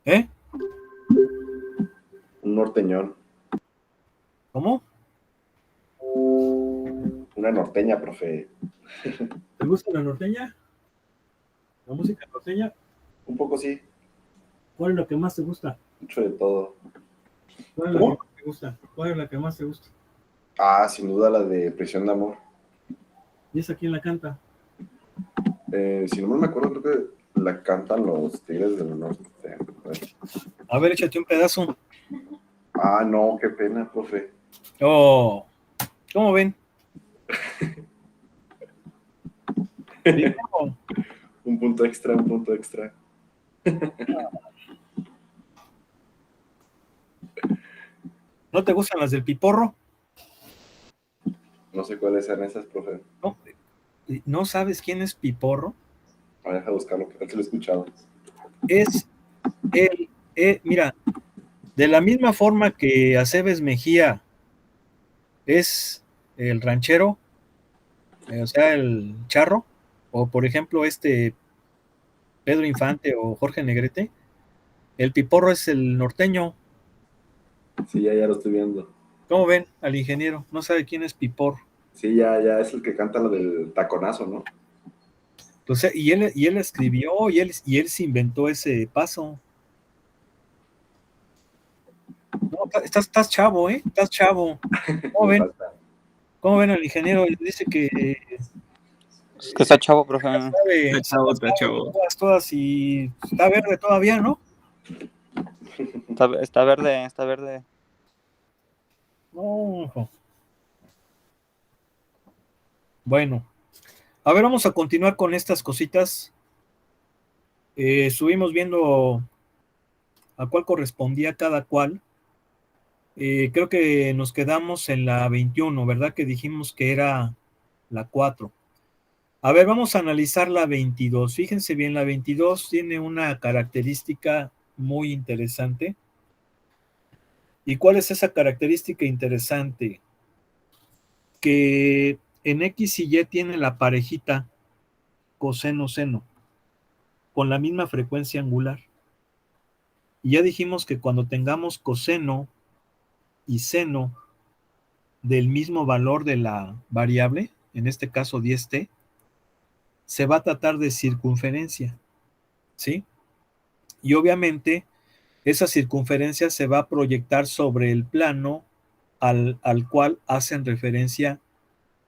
¿Eh? Un norteñón. ¿Cómo? Una norteña, profe. ¿Te gusta la norteña? ¿La música norteña? Un poco sí, ¿Cuál es la que más te gusta? mucho de todo. ¿Cuál es la que ¿Cómo? más te gusta? ¿Cuál es la que más te gusta? Ah, sin duda la de Prisión de Amor. ¿Y esa quién la canta? Si no me acuerdo, creo que la cantan los Tigres del Norte. A ver, échate un pedazo. Ah, no, qué pena, profe. Oh, ¿cómo ven? Piporro. Un punto extra, un punto extra. ¿No te gustan las del Piporro? No sé cuáles eran esas, profe. ¿No? ¿No sabes quién es Piporro? A ver, deja buscarlo, que tal que lo he escuchado. Es mira, de la misma forma que Aceves Mejía es el ranchero, o sea, el charro, o por ejemplo Pedro Infante o Jorge Negrete, el Piporro es el norteño. Sí, ya lo estoy viendo. ¿Cómo ven al ingeniero? No sabe quién es Piporro. Sí, ya es el que canta lo del taconazo, ¿no? Entonces, y él escribió y él se inventó ese paso. No, estás chavo, ¿eh? Estás chavo. ¿Cómo Me ven? falta. ¿Cómo ven al ingeniero? Él dice que Es que está chavo, profe. sabe, Está chavo. todas y está verde todavía, ¿no? Está verde, está verde. No. Bueno, a ver, vamos a continuar con estas cositas. Estuvimos viendo a cuál correspondía cada cual. Creo que nos quedamos en la 21, ¿verdad? Que dijimos que era la 4. A ver, vamos a analizar la 22. Fíjense bien, la 22 tiene una característica muy interesante. ¿Y cuál es esa característica interesante? Que en X y Y tiene la parejita coseno-seno con la misma frecuencia angular. Y ya dijimos que cuando tengamos coseno y seno del mismo valor de la variable, en este caso 10t, se va a tratar de circunferencia, ¿sí? Y obviamente esa circunferencia se va a proyectar sobre el plano al cual hacen referencia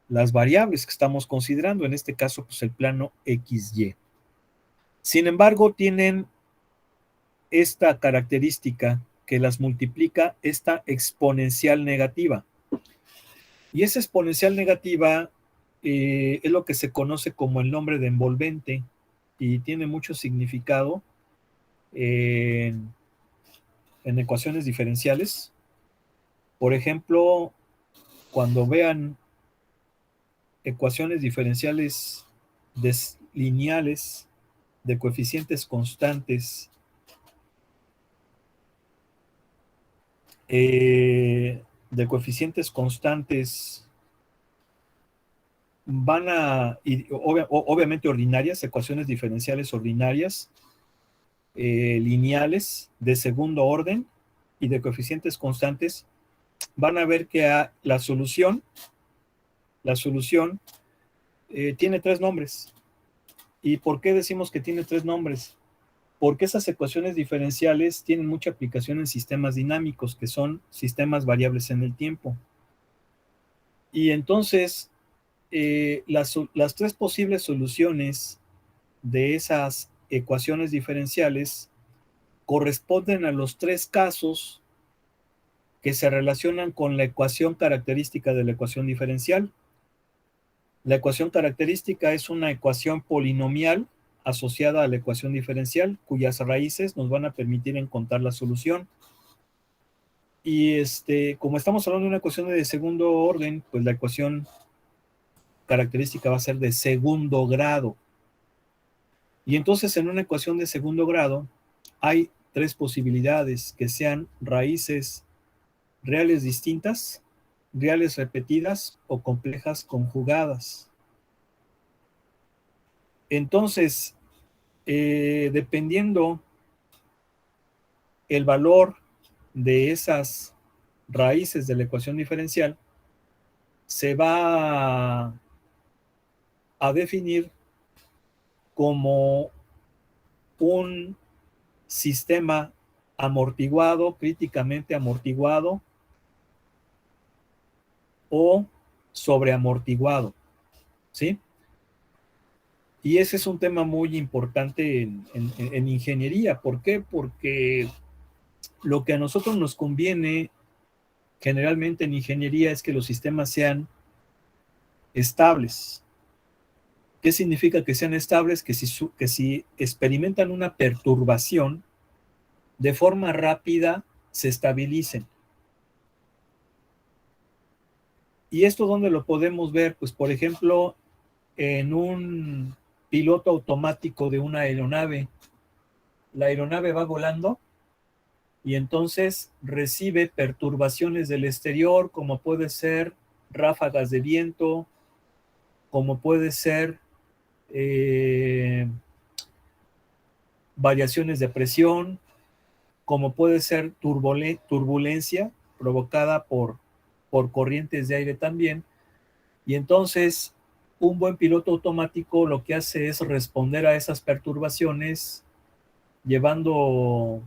las variables que estamos considerando, en este caso, pues el plano XY. Sin embargo, tienen esta característica que las multiplica esta exponencial negativa. Y esa exponencial negativa es lo que se conoce como el nombre de envolvente y tiene mucho significado en ecuaciones diferenciales. Por ejemplo, cuando vean ecuaciones diferenciales lineales de coeficientes constantes, de coeficientes constantes van a, obviamente ordinarias, ecuaciones diferenciales ordinarias, lineales de segundo orden y de coeficientes constantes, van a ver que la solución tiene tres nombres. ¿Y por qué decimos que tiene tres nombres? Porque esas ecuaciones diferenciales tienen mucha aplicación en sistemas dinámicos, que son sistemas variables en el tiempo. Y entonces, las tres posibles soluciones de esas ecuaciones diferenciales corresponden a los tres casos que se relacionan con la ecuación característica de la ecuación diferencial. La ecuación característica es una ecuación polinomial asociada a la ecuación diferencial, cuyas raíces nos van a permitir encontrar la solución. Y como estamos hablando de una ecuación de segundo orden, pues la ecuación característica va a ser de segundo grado. Y entonces en una ecuación de segundo grado hay tres posibilidades: que sean raíces reales distintas, reales repetidas o complejas conjugadas. Entonces, dependiendo el valor de esas raíces de la ecuación diferencial se va a definir como un sistema amortiguado, críticamente amortiguado o sobreamortiguado, ¿sí? Y ese es un tema muy importante en ingeniería. ¿Por qué? Porque lo que a nosotros nos conviene generalmente en ingeniería es que los sistemas sean estables. ¿Qué significa que sean estables? Que si experimentan una perturbación, de forma rápida se estabilicen. ¿Y esto dónde lo podemos ver? Pues, por ejemplo, en un piloto automático de una aeronave. La aeronave va volando y entonces recibe perturbaciones del exterior, como puede ser ráfagas de viento, como puede ser variaciones de presión, como puede ser turbulencia provocada por corrientes de aire también. Y entonces un buen piloto automático lo que hace es responder a esas perturbaciones llevando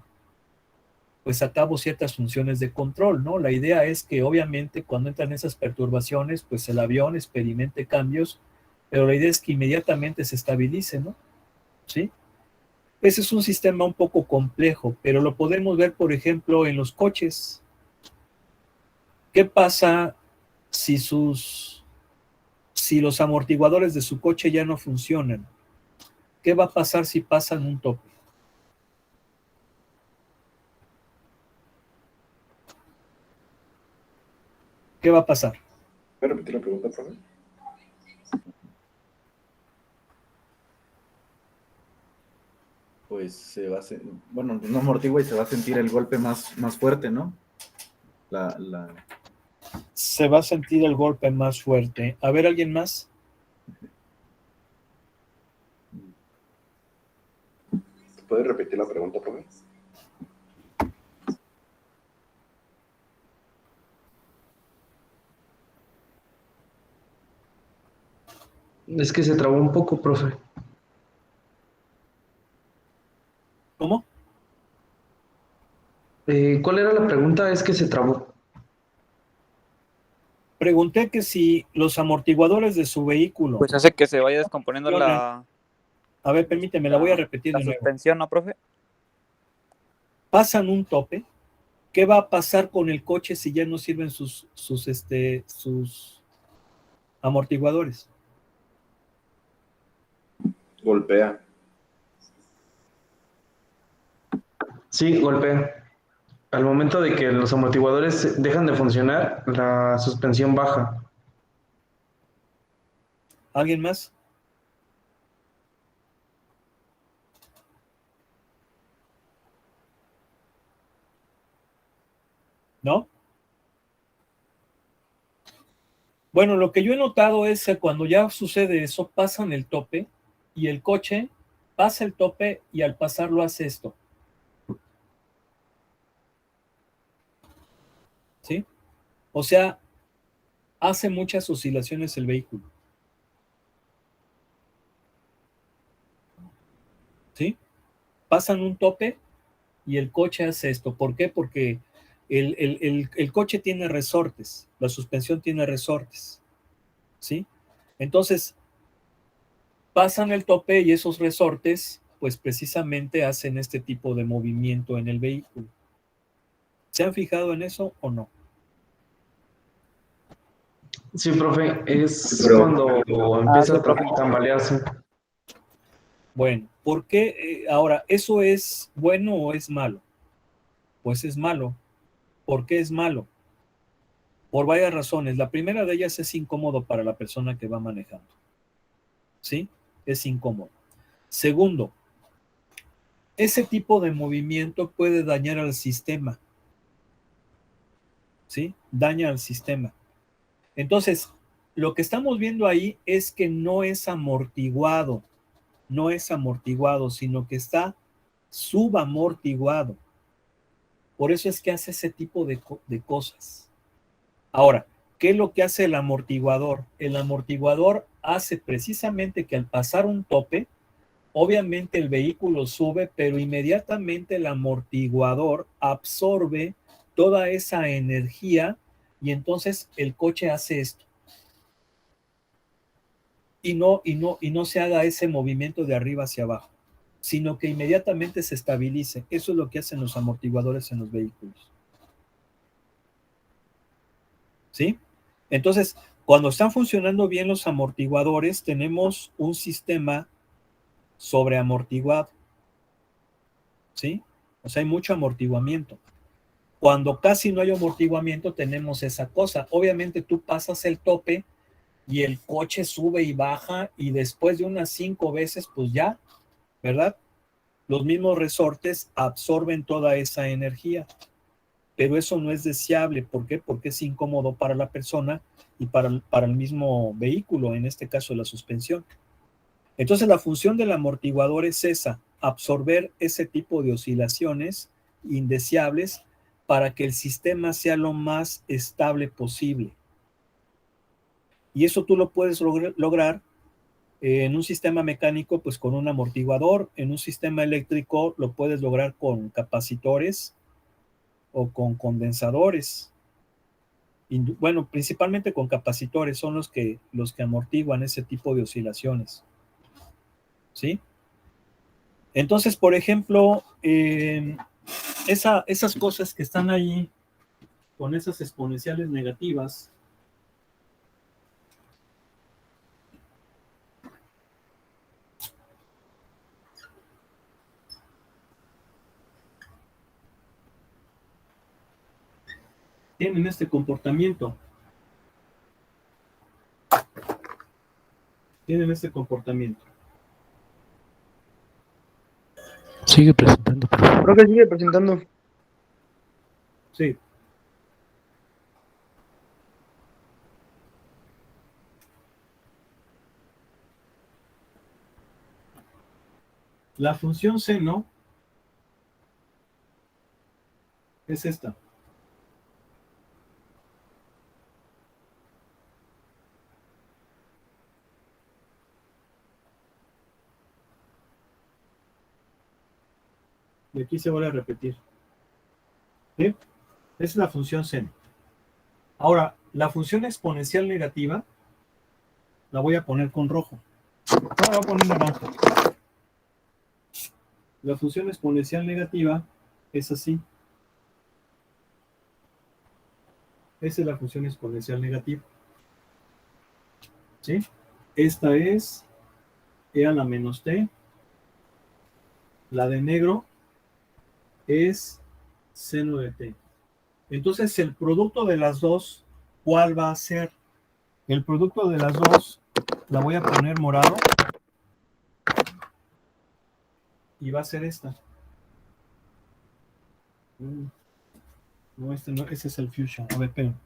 pues a cabo ciertas funciones de control, ¿no? La idea es que obviamente cuando entran esas perturbaciones, pues el avión experimente cambios, pero la idea es que inmediatamente se estabilice, ¿no? ¿Sí? Ese es un sistema un poco complejo, pero lo podemos ver, por ejemplo, en los coches. ¿Qué pasa si los amortiguadores de su coche ya no funcionan? ¿Qué va a pasar si pasan un tope? ¿Qué va a pasar? ¿Puedes repetir la pregunta, profe? Pues bueno, no amortigua y se va a sentir el golpe más fuerte, ¿no? Se va a sentir el golpe más fuerte. A ver, ¿alguien más? ¿Puedes repetir la pregunta, profe? Es que se trabó un poco, profe. ¿Cómo? ¿Cuál era la pregunta? Es que se trabó. Pregunté que si los amortiguadores de su vehículo... Pues hace que se vaya descomponiendo la A ver, permíteme, la voy a repetir de nuevo. suspensión, ¿no, profe? Pasan un tope. ¿Qué va a pasar con el coche si ya no sirven sus amortiguadores? Golpea. Sí, golpea. Al momento de que los amortiguadores dejan de funcionar, la suspensión baja. ¿Alguien más? ¿No? Bueno, lo que yo he notado es que cuando ya sucede eso, pasan el tope y el coche pasa el tope y al pasarlo hace esto. ¿Sí? O sea, hace muchas oscilaciones el vehículo. ¿Sí? Pasan un tope y el coche hace esto. ¿Por qué? Porque el coche tiene resortes, la suspensión tiene resortes. ¿Sí? Entonces, pasan el tope y esos resortes, pues precisamente hacen este tipo de movimiento en el vehículo. ¿Se han fijado en eso o no? Sí, profe, es Pero- cuando empieza sí, a profe. tambalearse. Bueno, ¿por qué? Ahora, ¿eso es bueno o es malo? Pues es malo. ¿Por qué es malo? Por varias razones. La primera de ellas es incómodo para la persona que va manejando. ¿Sí? Es incómodo. Segundo, ese tipo de movimiento puede dañar al sistema. ¿Sí? Daña al sistema. Entonces, lo que estamos viendo ahí es que no es amortiguado, sino que está subamortiguado. Por eso es que hace ese tipo de cosas. Ahora, ¿qué es lo que hace el amortiguador? El amortiguador hace precisamente que al pasar un tope, obviamente el vehículo sube, pero inmediatamente el amortiguador absorbe toda esa energía y entonces el coche hace esto. Y no se haga ese movimiento de arriba hacia abajo, sino que inmediatamente se estabilice. Eso es lo que hacen los amortiguadores en los vehículos. ¿Sí? Entonces, cuando están funcionando bien los amortiguadores, tenemos un sistema sobreamortiguado. ¿Sí? O sea, hay mucho amortiguamiento. Cuando casi no hay amortiguamiento, tenemos esa cosa. Obviamente tú pasas el tope y el coche sube y baja y después de unas 5 veces, pues ya, ¿verdad? Los mismos resortes absorben toda esa energía. Pero eso no es deseable. ¿Por qué? Porque es incómodo para la persona y para el mismo vehículo, en este caso la suspensión. Entonces la función del amortiguador es esa, absorber ese tipo de oscilaciones indeseables para que el sistema sea lo más estable posible. Y eso tú lo puedes lograr en un sistema mecánico, pues con un amortiguador. En un sistema eléctrico lo puedes lograr con capacitores o con condensadores. Bueno, principalmente con capacitores son los que amortiguan ese tipo de oscilaciones. ¿Sí? Entonces, por ejemplo, esas cosas que están ahí con esas exponenciales negativas, tienen este comportamiento. Sigue presentando, profe. Creo que sigue presentando. Sí. La función seno es esta. Y aquí se vuelve a repetir. ¿Sí? Esa es la función seno. Ahora, la función exponencial negativa la voy a poner con rojo. No, la voy a poner naranja. La función exponencial negativa es así. Esa es la función exponencial negativa. ¿Sí? Esta es e a la menos t. La de negro es seno de t. Entonces, el producto de las dos, ¿cuál va a ser? El producto de las dos, la voy a poner morado. Y va a ser esta. No, este no, ese es el Fusion. A ver, esperen.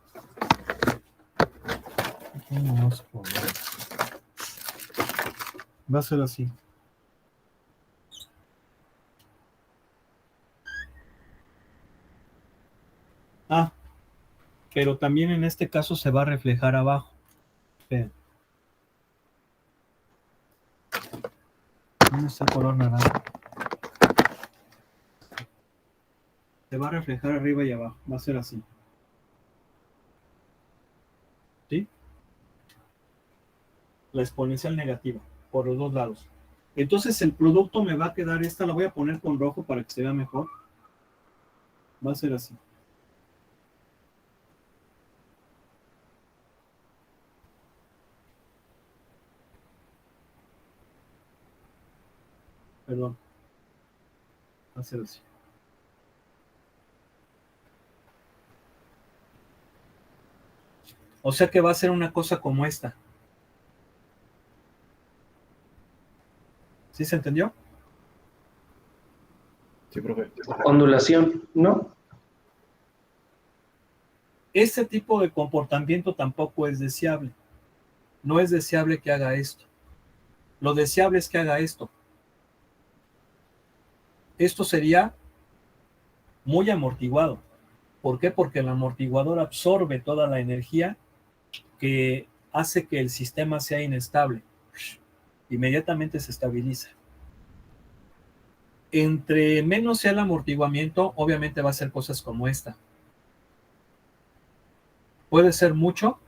Va a ser así. Ah, pero también en este caso se va a reflejar abajo. Esperen. ¿Dónde está el color naranja? Se va a reflejar arriba y abajo. Va a ser así. ¿Sí? La exponencial negativa, por los dos lados. Entonces el producto me va a quedar esta, la voy a poner con rojo para que se vea mejor. Va a ser así. Perdón. Va a ser así. O sea que va a ser una cosa como esta. ¿Sí se entendió? Sí, profe. Ondulación, ¿no? Este tipo de comportamiento tampoco es deseable. No es deseable que haga esto. Lo deseable es que haga esto. Esto sería muy amortiguado. ¿Por qué? Porque el amortiguador absorbe toda la energía que hace que el sistema sea inestable. Inmediatamente se estabiliza. Entre menos sea el amortiguamiento, obviamente va a ser cosas como esta. Puede ser mucho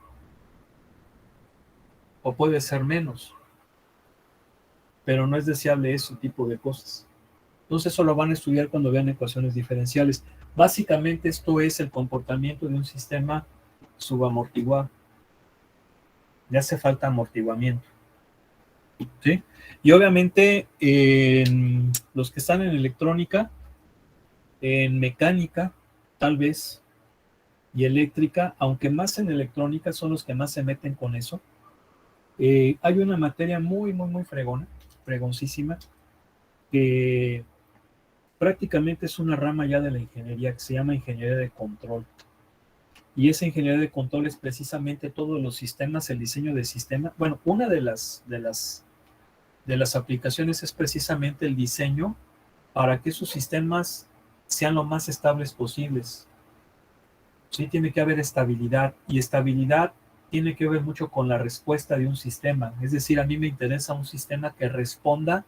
o puede ser menos, pero no es deseable ese tipo de cosas. Entonces eso lo van a estudiar cuando vean ecuaciones diferenciales. Básicamente esto es el comportamiento de un sistema subamortiguado. Le hace falta amortiguamiento, ¿sí? Y obviamente los que están en electrónica, en mecánica, tal vez, y eléctrica, aunque más en electrónica son los que más se meten con eso. Hay una materia muy fregoncísima, que prácticamente es una rama ya de la ingeniería que se llama ingeniería de control. Y esa ingeniería de control es precisamente todos los sistemas, el diseño de sistemas. Bueno, una de las aplicaciones es precisamente el diseño para que esos sistemas sean lo más estables posibles. Sí, tiene que haber estabilidad, y estabilidad tiene que ver mucho con la respuesta de un sistema. Es decir, a mí me interesa un sistema que responda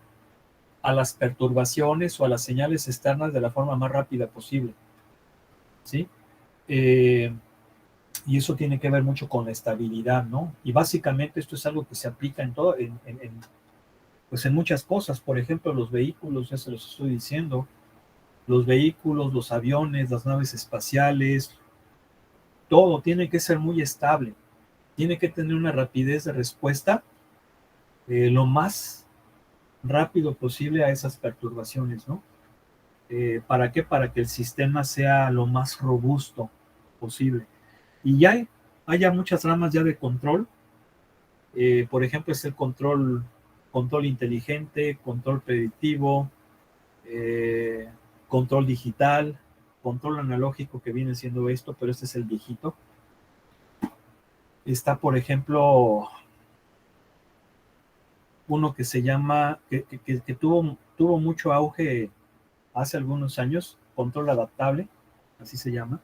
a las perturbaciones o a las señales externas de la forma más rápida posible, ¿sí? Y eso tiene que ver mucho con la estabilidad, ¿no? Y básicamente esto es algo que se aplica en todo, pues en muchas cosas. Por ejemplo, los vehículos, ya se los estoy diciendo, los vehículos, los aviones, las naves espaciales, todo tiene que ser muy estable, tiene que tener una rapidez de respuesta lo más rápido posible a esas perturbaciones, ¿no? ¿Para qué? Para que el sistema sea lo más robusto posible. Y ya hay muchas ramas ya de control. Por ejemplo, es el control inteligente, control predictivo, control digital, control analógico, que viene siendo esto, pero este es el viejito. Está, por ejemplo, uno que se llama, que tuvo mucho auge hace algunos años, control adaptable, así se llama.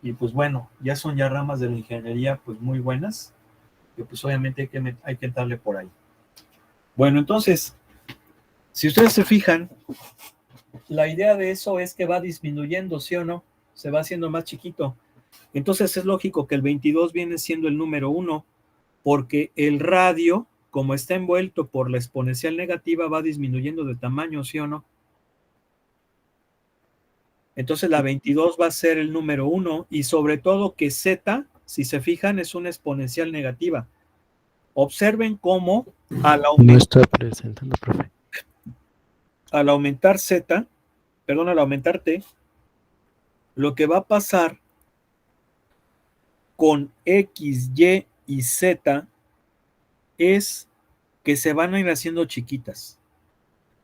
Y pues bueno, ya son ya ramas de la ingeniería pues muy buenas, que pues obviamente hay que entrarle por ahí. Bueno, entonces, si ustedes se fijan, la idea de eso es que va disminuyendo, ¿sí o no? Se va haciendo más chiquito. Entonces es lógico que el 22 viene siendo el número 1, porque el radio, como está envuelto por la exponencial negativa, va disminuyendo de tamaño, ¿sí o no? Entonces la 22 va a ser el número 1, y sobre todo que Z, si se fijan, es una exponencial negativa. Observen cómo No está presentando, profe. al aumentar Z, perdón, al aumentar T, lo que va a pasar con X, Y y Z es que se van a ir haciendo chiquitas.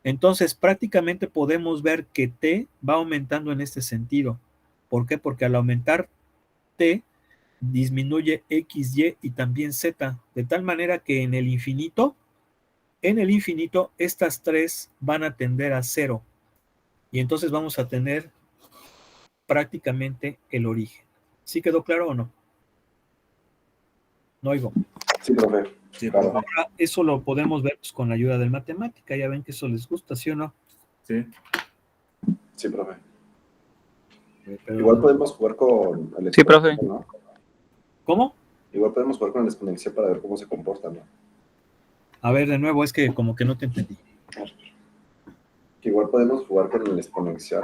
Entonces prácticamente podemos ver que T va aumentando en este sentido. ¿Por qué? Porque al aumentar T disminuye X, Y y también Z, de tal manera que en el infinito estas tres van a tender a 0, y entonces vamos a tener prácticamente el origen. ¿Sí quedó claro o no? No oigo. Sí, profe. Sí, Claro. profe. Ahora, eso lo podemos ver pues, con la ayuda de matemática. Ya ven que eso les gusta, ¿sí o no? Sí. Sí, profe. Pero, Igual podemos jugar con el Sí, profe. exponencial, ¿no? ¿cómo? Igual podemos jugar con el exponencial para ver cómo se comporta, ¿no? A ver, de nuevo, es que como que no te entendí. Que igual podemos jugar con el exponencial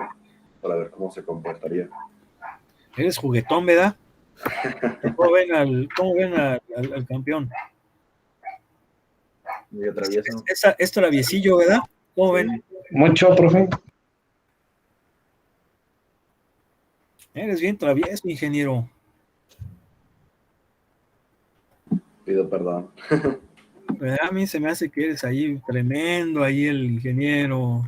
para ver cómo se comportaría. Eres juguetón, ¿verdad? ¿Cómo ven al campeón? Muy atravieso. Es traviesillo, ¿verdad? ¿Cómo ven? Mucho, profe. Eres bien travieso, ingeniero. Pido perdón. A mí se me hace que eres ahí tremendo, ahí el ingeniero.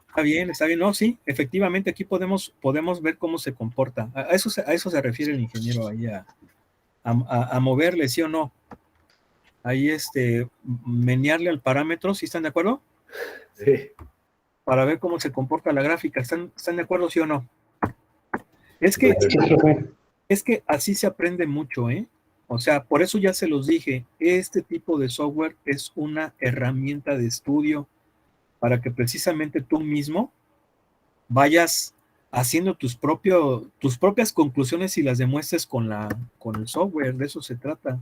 Está bien, no, sí, efectivamente aquí podemos ver cómo se comporta. A eso se refiere el ingeniero ahí, a moverle, ¿sí o no? Ahí menearle al parámetro, ¿sí están de acuerdo? Sí. para ver cómo se comporta la gráfica. ¿Están de acuerdo, sí o no? Es que así se aprende mucho, ¿eh? O sea, por eso ya se los dije, este tipo de software es una herramienta de estudio para que precisamente tú mismo vayas haciendo tus propias conclusiones y las demuestres con el software. De eso se trata.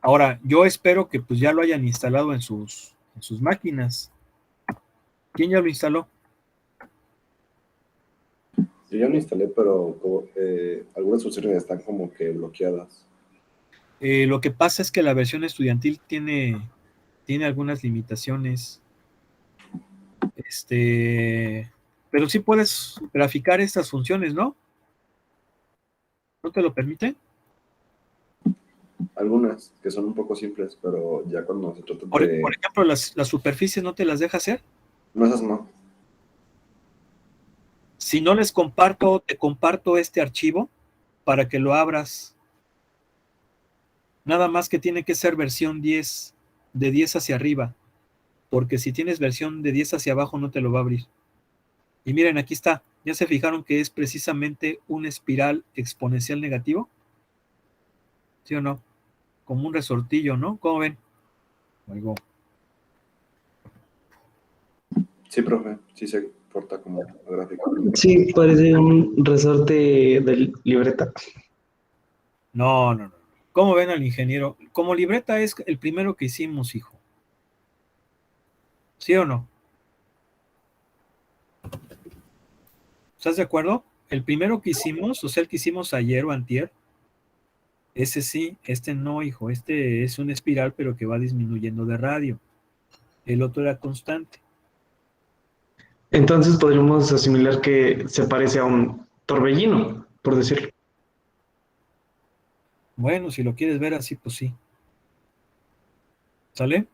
Ahora, yo espero que pues ya lo hayan instalado en sus máquinas. ¿Quién ya lo instaló? Yo ya lo instalé, pero algunas funciones están como que bloqueadas. Lo que pasa es que la versión estudiantil tiene algunas limitaciones. Pero sí puedes graficar estas funciones, ¿no? ¿No te lo permite? Algunas que son un poco simples, pero ya cuando se trata Por de... ejemplo, las superficies no te las deja hacer. No, esas no. Si no les comparto, te comparto este archivo para que lo abras. Nada más que tiene que ser versión 10, de 10 hacia arriba, porque si tienes versión de 10 hacia abajo no te lo va a abrir. Y miren, aquí está. ¿Ya se fijaron que es precisamente una espiral exponencial negativo? ¿Sí o no? Como un resortillo, ¿no? ¿Cómo ven? Oigo. Sí, profe, sí se porta como gráfico. Sí, parece un resorte de libreta. No. ¿Cómo ven al ingeniero? Como libreta es el primero que hicimos, hijo. ¿Sí o no? ¿Estás de acuerdo? El primero que hicimos, o sea, el que hicimos ayer o antier, ese sí, este no, hijo. Este es una espiral, pero que va disminuyendo de radio. El otro era constante. Entonces podríamos asimilar que se parece a un torbellino, por decirlo. Bueno, si lo quieres ver así, pues sí. ¿Sale?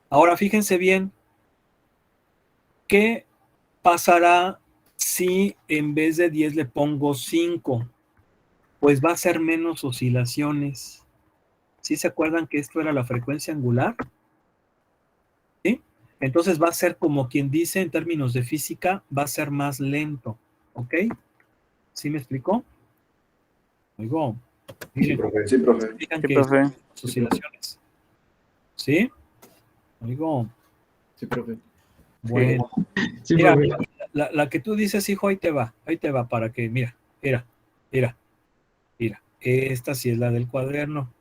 Ahora fíjense bien, ¿qué pasará si en vez de 10 le pongo 5? Pues va a ser menos oscilaciones. ¿Sí se acuerdan que esto era la frecuencia angular? ¿Sí? Entonces va a ser como quien dice en términos de física, va a ser más lento. ¿Ok? ¿Sí me explicó? Oigo. Miren, Sí, profe. fijan Sí, que profe. las oscilaciones. ¿Sí? Oigo. Sí, profe. Bueno. Sí, Mira, profe. la que tú dices, hijo, ahí te va para que, mira. Esta sí es la del cuaderno,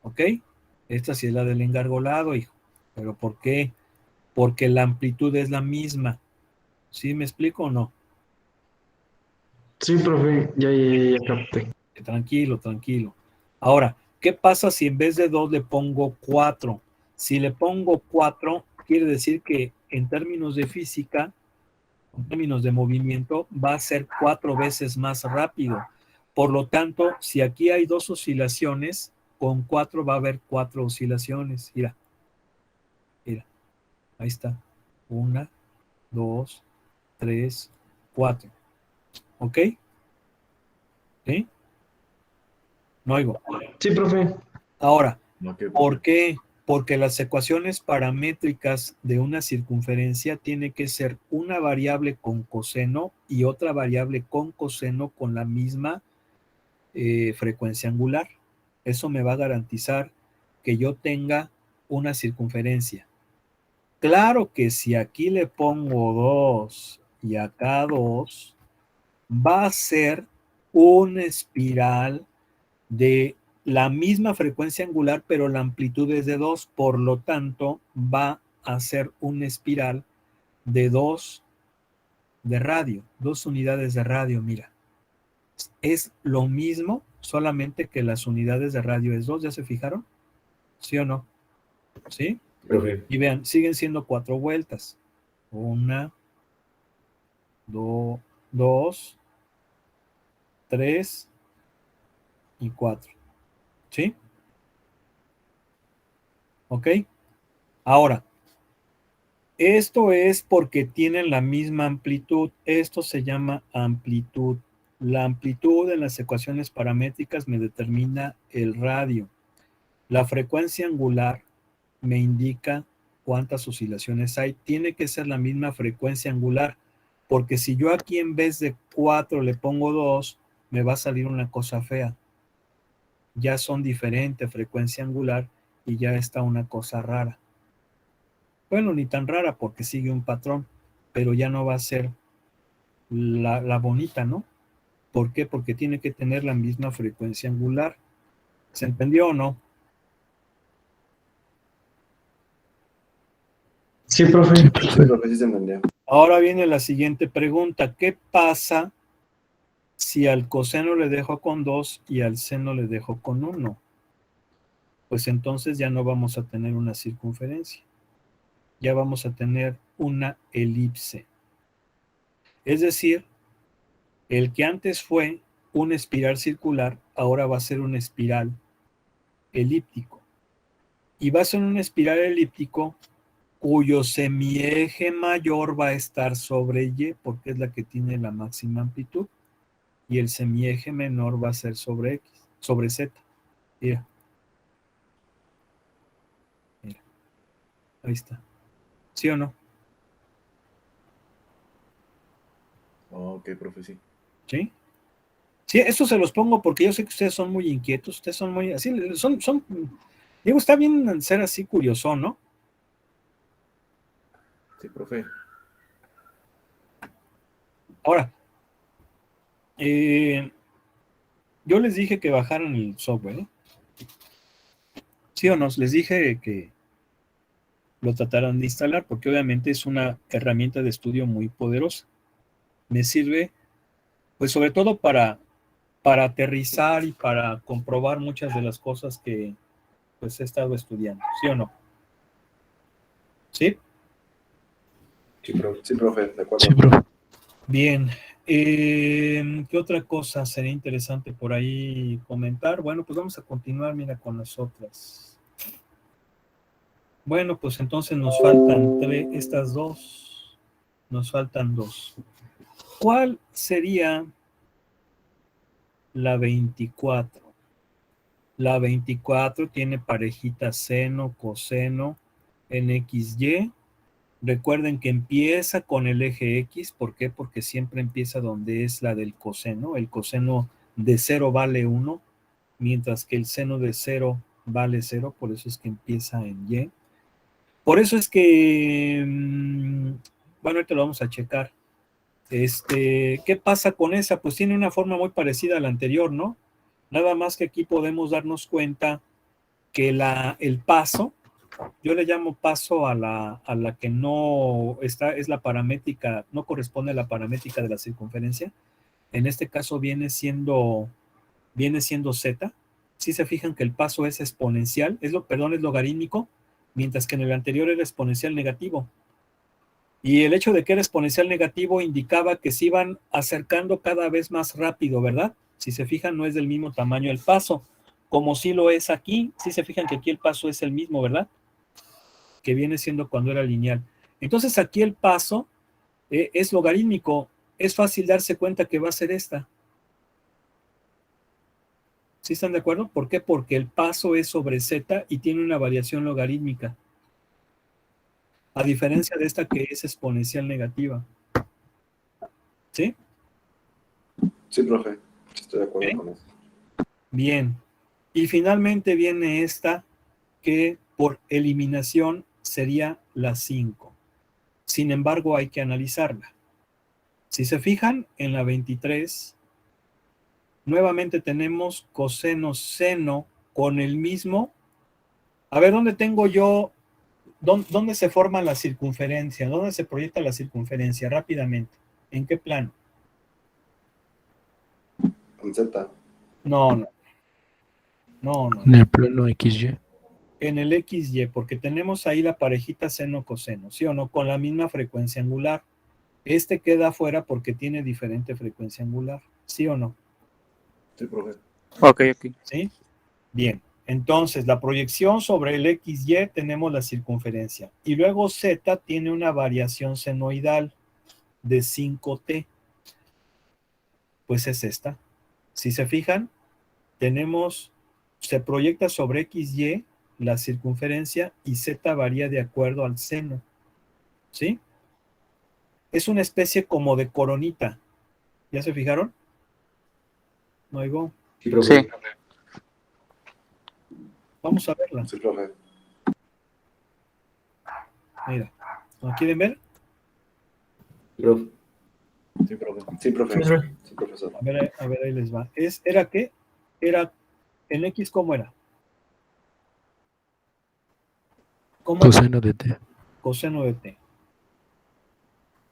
¿ok? Esta sí es la del engargolado, hijo. ¿Pero por qué? Porque la amplitud es la misma. ¿Sí me explico o no? Sí, profe, ya capté. Tranquilo. Ahora, ¿qué pasa si en vez de 2 le pongo 4? Si le pongo 4, quiere decir que en términos de física, en términos de movimiento, va a ser 4 veces más rápido. Por lo tanto, si aquí hay 2 oscilaciones, con 4 va a haber 4 oscilaciones. Mira, ahí está. 1, 2, 3, 4. ¿Ok? ¿Sí? No oigo. Sí, profe. Ahora, No, que- ¿por qué? Porque las ecuaciones paramétricas de una circunferencia tiene que ser una variable con coseno y otra variable con coseno con la misma frecuencia angular. Eso me va a garantizar que yo tenga una circunferencia. Claro que si aquí le pongo 2 y acá 2, va a ser una espiral de la misma frecuencia angular, pero la amplitud es de 2, por lo tanto va a ser una espiral de 2 de radio, 2 unidades de radio, mira. Es lo mismo, solamente que las unidades de radio es 2, ¿ya se fijaron? ¿Sí o no? ¿Sí? Profe. Y vean, siguen siendo 4 vueltas. 1, 2, 3 y 4. ¿Sí? ¿Ok? Ahora, esto es porque tienen la misma amplitud. Esto se llama amplitud. La amplitud en las ecuaciones paramétricas me determina el radio. La frecuencia angular me indica cuántas oscilaciones hay. Tiene que ser la misma frecuencia angular, porque si yo aquí en vez de 4 le pongo 2, me va a salir una cosa fea. Ya son diferente frecuencia angular y ya está una cosa rara. Bueno, ni tan rara porque sigue un patrón, pero ya no va a ser la bonita, ¿no? ¿Por qué? Porque tiene que tener la misma frecuencia angular. ¿Se entendió o no? Sí, profe. Sí, Sí, profe. profe, sí se entendió. Ahora viene la siguiente pregunta. ¿Qué pasa si al coseno le dejo con 2 y al seno le dejo con 1? Pues entonces ya no vamos a tener una circunferencia. Ya vamos a tener una elipse. Es decir, el que antes fue un espiral circular, ahora va a ser un espiral elíptico. Y va a ser un espiral elíptico cuyo semieje mayor va a estar sobre Y, porque es la que tiene la máxima amplitud, y el semieje menor va a ser sobre X, sobre Z. Mira. Mira. Ahí está. ¿Sí o no? Ok, profe, sí. ¿Sí? Sí, eso se los pongo porque yo sé que ustedes son muy inquietos, ustedes son muy así, digo, está bien ser así curioso, ¿no? Sí, profe. Ahora, yo les dije que bajaran el software, ¿eh? ¿Sí o no? Les dije que lo trataran de instalar porque obviamente es una herramienta de estudio muy poderosa. Me sirve, pues sobre todo para aterrizar y para comprobar muchas de las cosas que pues he estado estudiando, ¿sí o no? ¿Sí? Sí, profe, de acuerdo. Sí, profe. Bien. ¿Qué otra cosa sería interesante por ahí comentar? Bueno, pues vamos a continuar, mira, con las otras. Bueno, pues entonces nos faltan estas dos. Nos faltan dos. ¿Cuál sería la 24? La 24 tiene parejita seno, coseno, en XY. Recuerden que empieza con el eje X. ¿Por qué? Porque siempre empieza donde es la del coseno. El coseno de 0 vale 1, mientras que el seno de 0 vale 0. Por eso es que empieza en Y. Por eso es que, bueno, ahorita lo vamos a checar. ¿Qué pasa con esa? Pues tiene una forma muy parecida a la anterior, ¿no? Nada más que aquí podemos darnos cuenta que el paso, yo le llamo paso a la que no está, es la paramétrica, no corresponde a la paramétrica de la circunferencia. En este caso viene siendo Z. Si se fijan que el paso es exponencial, es logarítmico, mientras que en el anterior era exponencial negativo. Y el hecho de que era exponencial negativo indicaba que se iban acercando cada vez más rápido, ¿verdad? Si se fijan, no es del mismo tamaño el paso, como sí lo es aquí. Si se fijan que aquí el paso es el mismo, ¿verdad? Que viene siendo cuando era lineal. Entonces aquí el paso es logarítmico. Es fácil darse cuenta que va a ser esta. ¿Sí están de acuerdo? ¿Por qué? Porque el paso es sobre Z y tiene una variación logarítmica. A diferencia de esta que es exponencial negativa. ¿Sí? Sí, profe, estoy de acuerdo ¿Sí? con eso. Bien. Y finalmente viene esta que por eliminación sería la 5. Sin embargo, hay que analizarla. Si se fijan, en la 23, nuevamente tenemos coseno seno con el mismo. A ver, ¿dónde tengo yo? ¿Dónde se forma la circunferencia? ¿Dónde se proyecta la circunferencia? Rápidamente. ¿En qué plano? En Z. No. En el plano XY. En el XY, porque tenemos ahí la parejita seno-coseno, ¿sí o no? Con la misma frecuencia angular. Este queda afuera porque tiene diferente frecuencia angular, ¿sí o no? Sí, profe. Ok. ¿Sí? Bien. Entonces, la proyección sobre el XY tenemos la circunferencia. Y luego Z tiene una variación senoidal de 5T. Pues es esta. Si se fijan, se proyecta sobre XY la circunferencia y Z varía de acuerdo al seno. ¿Sí? Es una especie como de coronita. ¿Ya se fijaron? No oigo. Sí, profe. Sí. Vamos a verla. Sí, profe. Mira. ¿La quieren ver? Profe. Sí, profe. Sí, profe. Sí, profesor. A ver, ahí les va. ¿Era qué? Era en X, ¿cómo era? ¿Cómo era? Coseno de T. Coseno de T.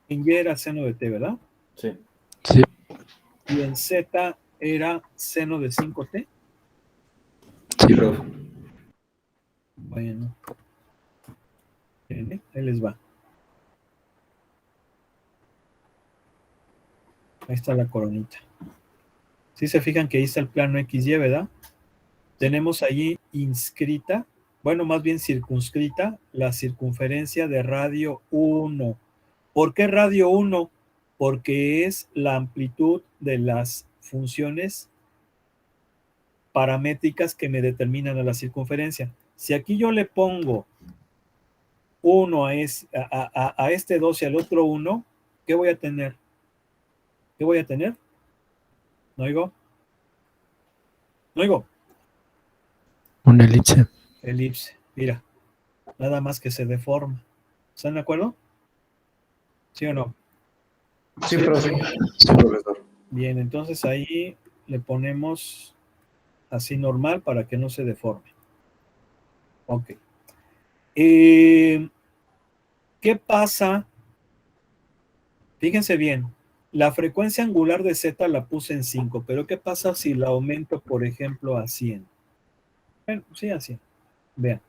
En Y era seno de T, ¿verdad? Sí. Sí. Y en Z era seno de 5T. Sí, profe. Bueno. Bien, ahí les va. Ahí está la coronita. Si se fijan que ahí está el plano XY, ¿verdad? Tenemos allí inscrita, bueno, más bien circunscrita, la circunferencia de radio 1. ¿Por qué radio 1? Porque es la amplitud de las funciones paramétricas que me determinan a la circunferencia. Si aquí yo le pongo 1 a este 2 y al otro 1, ¿qué voy a tener? ¿Qué voy a tener? ¿No oigo? ¿No oigo? Una elipse. Elipse. Mira, nada más que se deforma. ¿Están de acuerdo? ¿Sí o no? Sí, profe. Sí, profesor. Bien, entonces ahí le ponemos así normal para que no se deforme. Ok. ¿Qué pasa? Fíjense bien, la frecuencia angular de Z la puse en 5, pero ¿qué pasa si la aumento, por ejemplo, a 100? Bueno, sí, a 100. Vean.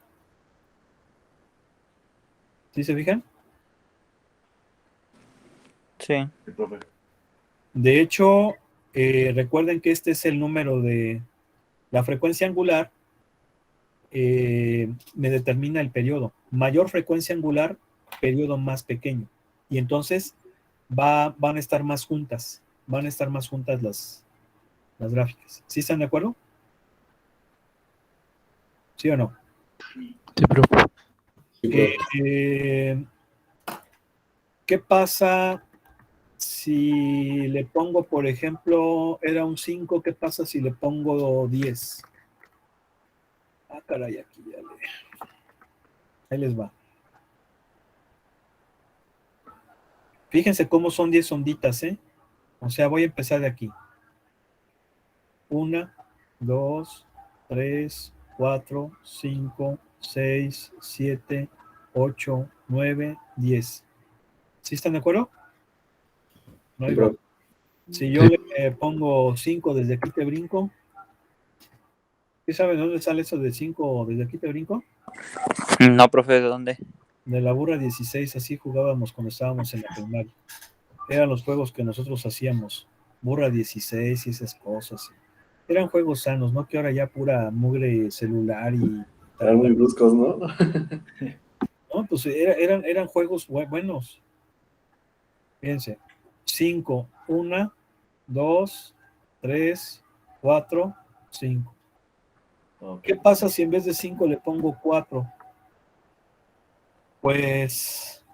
¿Sí se fijan? Sí. Sí, profe. De hecho, recuerden que este es el número de la frecuencia angular, me determina el periodo. Mayor frecuencia angular, periodo más pequeño. Y entonces van a estar más juntas. Van a estar más juntas las gráficas. ¿Sí están de acuerdo? ¿Sí o no? Sí, profe. Sí, profe. ¿Qué pasa si le pongo, por ejemplo, era un 5? ¿Qué pasa si le pongo 10? Ah, caray, aquí ya ahí les va. Fíjense cómo son 10 onditas, ¿eh? O sea, voy a empezar de aquí. 1, 2, 3, 4, 5, 6, 7, 8, 9, 10. ¿Sí están de acuerdo? No Sí, hay profe. Si yo le pongo 5 desde aquí te brinco. ¿Sí saben dónde sale eso de 5 desde aquí te brinco? No, profe, ¿de dónde? De la burra 16, así jugábamos cuando estábamos en la primaria. Eran los juegos que nosotros hacíamos. Burra 16 y esas cosas. Eran juegos sanos, ¿no? Que ahora ya pura mugre celular y... Eran muy bruscos, ¿no? No, pues eran juegos buenos. Fíjense. 5, 1, 2, 3, 4, 5. Ok. ¿Qué pasa si en vez de 5 le pongo 4? Pues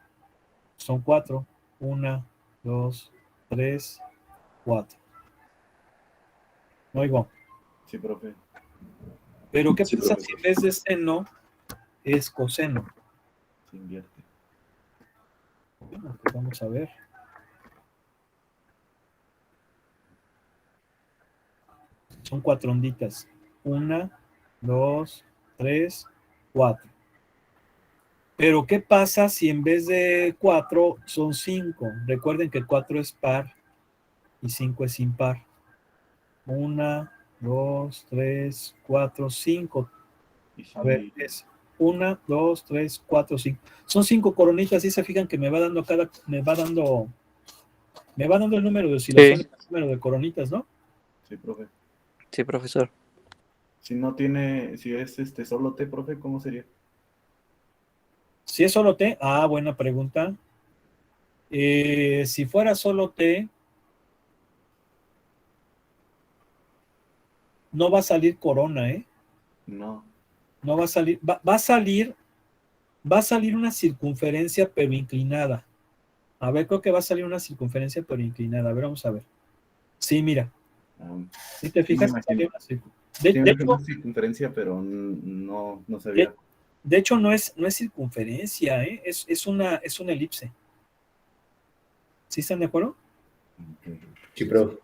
son 4. 1, 2, 3, 4. No oigo. Sí, profe. Pero ¿qué Sí, pasa profesor. si en vez de seno es coseno? Se invierte. Bueno, pues vamos a ver. Son 4 onditas. 1, 2, 3, 4. Pero ¿qué pasa si en vez de 4 son 5? Recuerden que 4 es par y 5 es impar. 1, 2, 3, 4, 5. Y sí, A ver, es 1, 2, 3, 4, 5. Son 5 coronitas y se fijan que me va dando el número de oscilaciones, Sí. el número de coronitas, ¿no? sí, profe. Sí, profesor. Si no tiene, si es solo T, profe, ¿cómo sería? Si es solo T, buena pregunta. Si fuera solo T, no va a salir corona, ¿eh? No. No va a salir, va a salir una circunferencia pero inclinada. A ver, creo que va a salir una circunferencia pero inclinada. A ver, vamos a ver. Sí, mira. Si te fijas, me sale imagino. una Sí, me de imagino hecho, una circunferencia, pero no se veía. de hecho no es circunferencia, ¿eh? Es una elipse. ¿Sí están de acuerdo? Sí, profe.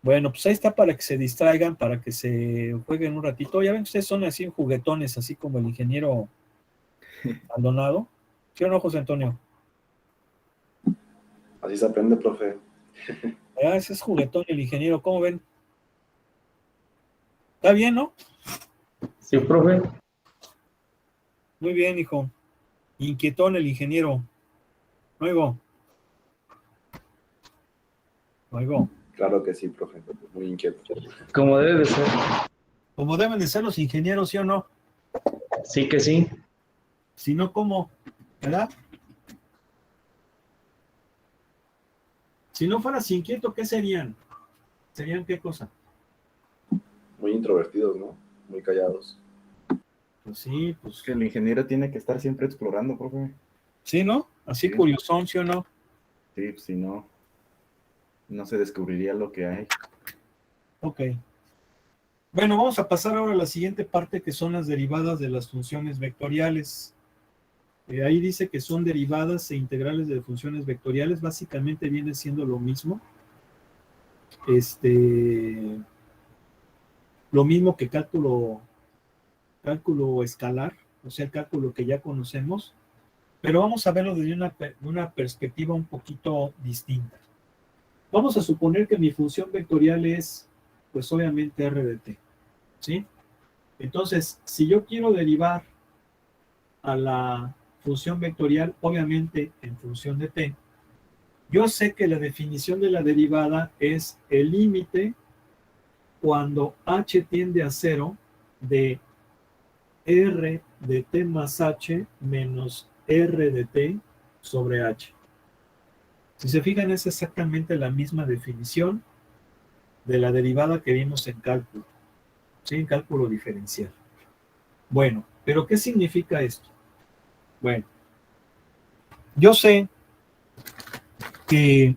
Bueno, pues ahí está para que se distraigan, para que se jueguen un ratito. Ya ven que ustedes son así juguetones, así como el ingeniero Maldonado. ¿Sí o no, José Antonio? Así se aprende, profe. Ah, ese es juguetón el ingeniero, ¿cómo ven? ¿Está bien, no? Sí, profe. Muy bien, hijo. Inquietón el ingeniero. Oigo. Oigo. Claro que sí, profe. Muy inquieto. Como debe de ser. Como deben de ser los ingenieros, ¿sí o no? Sí que sí. Si no, ¿cómo? ¿Verdad? Si no fueras inquieto, ¿qué serían? ¿Serían qué cosa? Muy introvertidos, ¿no? Muy callados. Pues sí, pues... Es que el ingeniero tiene que estar siempre explorando, profe. Sí, ¿no? Así Sí. curiosón, ¿sí o no? Sí, pues, si no, no se descubriría lo que hay. Ok. Bueno, vamos a pasar ahora a la siguiente parte, que son las derivadas de las funciones vectoriales. Ahí dice que son derivadas e integrales de funciones vectoriales. Básicamente viene siendo lo mismo. Lo mismo que cálculo escalar, o sea, el cálculo que ya conocemos, pero vamos a verlo desde una perspectiva un poquito distinta. Vamos a suponer que mi función vectorial es, pues obviamente, r de t, ¿sí? Entonces, si yo quiero derivar a la función vectorial, obviamente en función de t, yo sé que la definición de la derivada es el límite cuando h tiende a 0 de r de t más h menos r de t sobre h. Si se fijan, es exactamente la misma definición de la derivada que vimos en cálculo, ¿sí? En cálculo diferencial. Bueno, pero ¿qué significa esto? Bueno, yo sé que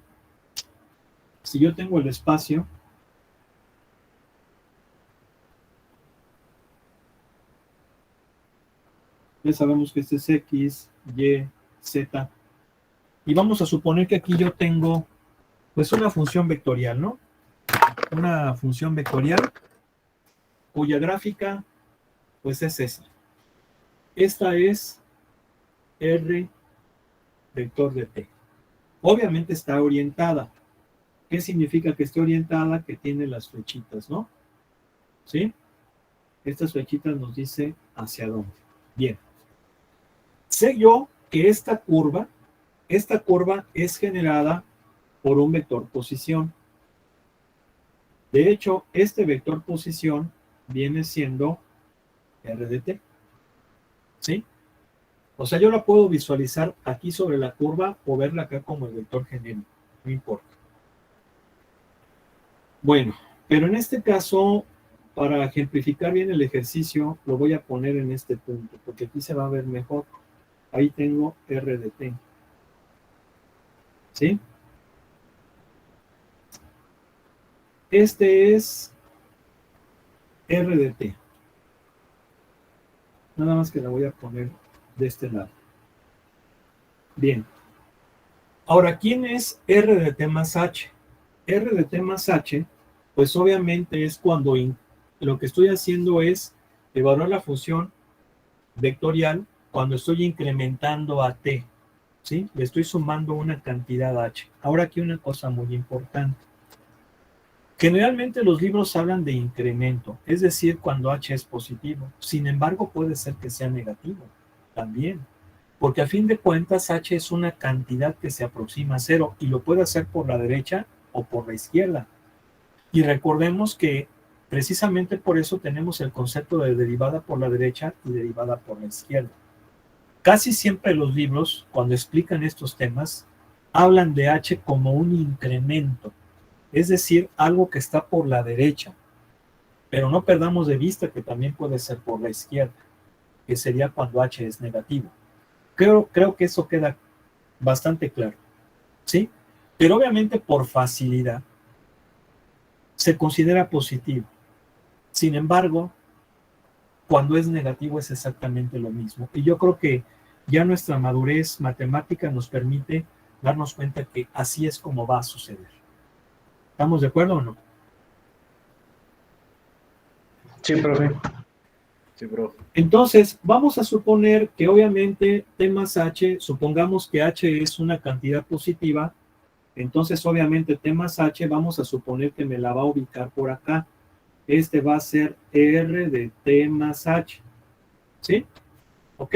si yo tengo el espacio, ya sabemos que este es X, Y, Z, y vamos a suponer que aquí yo tengo pues una función vectorial, ¿no? Una función vectorial cuya gráfica pues es esa. Esta es R vector de t. Obviamente está orientada. ¿Qué significa que esté orientada? Que tiene las flechitas, ¿no? ¿Sí? Estas flechitas nos dice hacia dónde. Bien. Sé yo que esta curva es generada por un vector posición. De hecho, este vector posición viene siendo r de t. ¿Sí? O sea, yo la puedo visualizar aquí sobre la curva o verla acá como el vector genérico. No importa. Bueno, pero en este caso, para ejemplificar bien el ejercicio, lo voy a poner en este punto, porque aquí se va a ver mejor. Ahí tengo r de t. ¿Sí? Este es r de t. Nada más que la voy a poner de este lado. Bien. Ahora, ¿quién es r de t más h? R de t más h, pues obviamente es cuando lo que estoy haciendo es evaluar la función vectorial cuando estoy incrementando a t, ¿sí? Le estoy sumando una cantidad h. Ahora aquí una cosa muy importante. Generalmente los libros hablan de incremento, es decir, cuando h es positivo. Sin embargo, puede ser que sea negativo también, porque a fin de cuentas h es una cantidad que se aproxima a cero y lo puede hacer por la derecha o por la izquierda. Y recordemos que precisamente por eso tenemos el concepto de derivada por la derecha y derivada por la izquierda. Casi siempre los libros, cuando explican estos temas, hablan de h como un incremento, es decir, algo que está por la derecha. Pero no perdamos de vista que también puede ser por la izquierda, que sería cuando H es negativo. Creo que eso queda bastante claro, ¿sí? Pero obviamente por facilidad se considera positivo. Sin embargo, cuando es negativo es exactamente lo mismo. Y yo creo que ya nuestra madurez matemática nos permite darnos cuenta que así es como va a suceder. ¿Estamos de acuerdo o no? Sí, profe. Sí, bro. Entonces, vamos a suponer que obviamente T más H, supongamos que H es una cantidad positiva, entonces obviamente T más H vamos a suponer que me la va a ubicar por acá. Este va a ser R de T más H. ¿Sí? ¿Ok?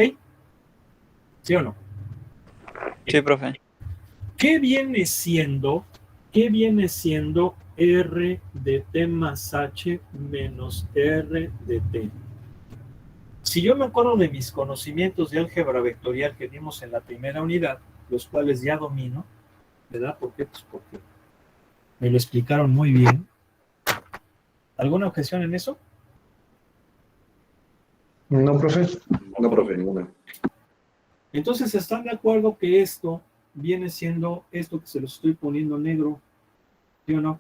¿Sí o no? Sí, profe. ¿Qué viene siendo R de T más H menos R de T? Si yo me acuerdo de mis conocimientos de álgebra vectorial que vimos en la primera unidad, los cuales ya domino, ¿verdad? ¿Por qué? Pues porque me lo explicaron muy bien. ¿Alguna objeción en eso? No, profe. No, profe, ninguna. Entonces, ¿están de acuerdo que esto viene siendo esto que se lo estoy poniendo negro? ¿Sí o no?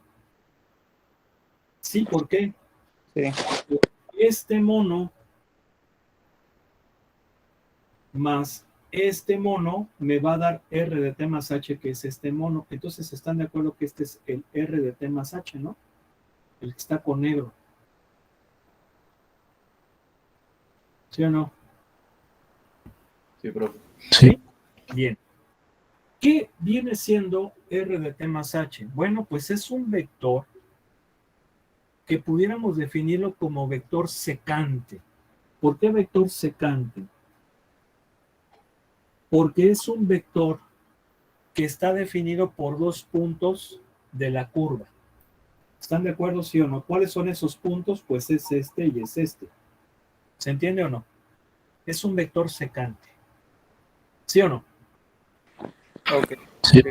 Sí, ¿por qué? Sí. Este mono más este mono me va a dar R de T más H, que es este mono. Entonces, ¿están de acuerdo que este es el R de T más H, no? El que está con negro. ¿Sí o no? Sí, bro. Sí. Bien. ¿Qué viene siendo R de T más H? Bueno, pues es un vector que pudiéramos definirlo como vector secante. ¿Por qué vector secante? Porque es un vector que está definido por dos puntos de la curva. ¿Están de acuerdo, sí o no? ¿Cuáles son esos puntos? Pues es este y es este. ¿Se entiende o no? Es un vector secante. ¿Sí o no? Ok. Sí.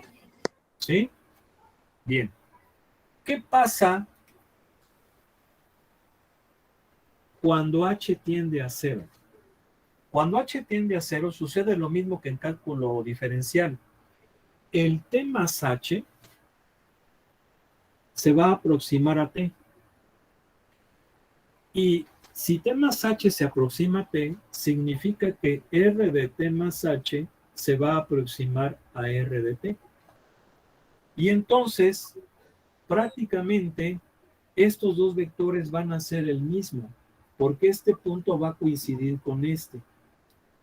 ¿Sí? Bien. ¿Qué pasa cuando H tiende a 0? Cuando H tiende a 0 sucede lo mismo que en cálculo diferencial. El T más H se va a aproximar a T. Y si T más H se aproxima a T, significa que R de T más H se va a aproximar a R de T. Y entonces, prácticamente, estos dos vectores van a ser el mismo, porque este punto va a coincidir con este.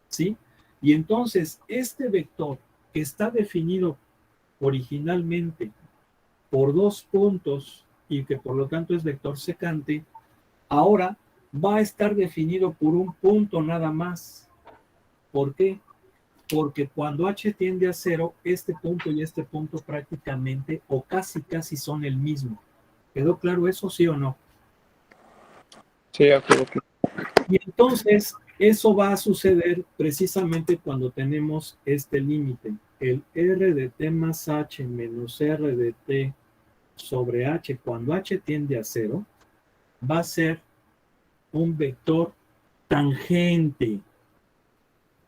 ¿Sí? Y entonces, este vector que está definido originalmente por dos puntos y que por lo tanto es vector secante, ahora va a estar definido por un punto nada más. ¿Por qué? Porque cuando H tiende a 0, este punto y este punto prácticamente o casi son el mismo. ¿Quedó claro eso, sí o no? Sí, ok. Y entonces, eso va a suceder precisamente cuando tenemos este límite. El R de T más H menos R de T sobre H, cuando H tiende a 0, va a ser un vector tangente.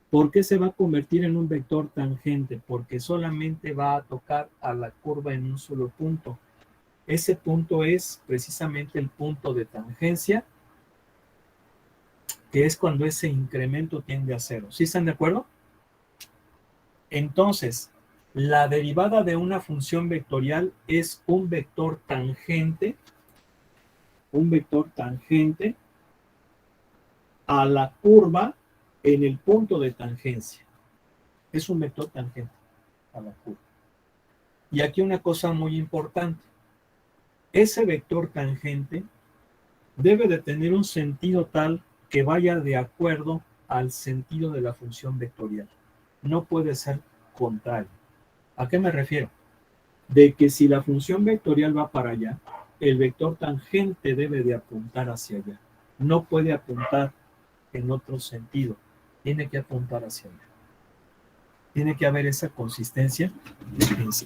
¿Por qué se va a convertir en un vector tangente? Porque solamente va a tocar a la curva en un solo punto. Ese punto es precisamente el punto de tangencia, que es cuando ese incremento tiende a 0. ¿Sí están de acuerdo? Entonces, la derivada de una función vectorial es un vector tangente a la curva en el punto de tangencia. Es un vector tangente a la curva. Y aquí una cosa muy importante. Ese vector tangente debe de tener un sentido tal que vaya de acuerdo al sentido de la función vectorial. No puede ser contrario. ¿A qué me refiero? De que si la función vectorial va para allá, el vector tangente debe de apuntar hacia allá. No puede apuntar en otro sentido. Tiene que apuntar hacia allá. Tiene que haber esa consistencia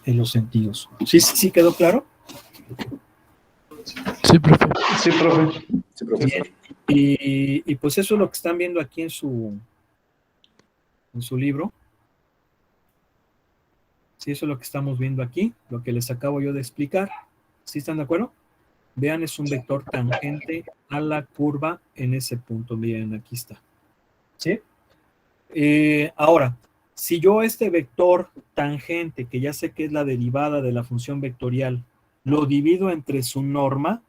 en los sentidos. ¿Sí quedó claro? Sí, profe. Sí, profe. Sí, profesor. Y pues eso es lo que están viendo aquí en su libro. Sí, eso es lo que estamos viendo aquí, lo que les acabo yo de explicar. ¿Sí están de acuerdo? Vean, es un vector tangente a la curva en ese punto. Miren, aquí está. ¿Sí? Ahora, si yo este vector tangente, que ya sé que es la derivada de la función vectorial, lo divido entre su norma,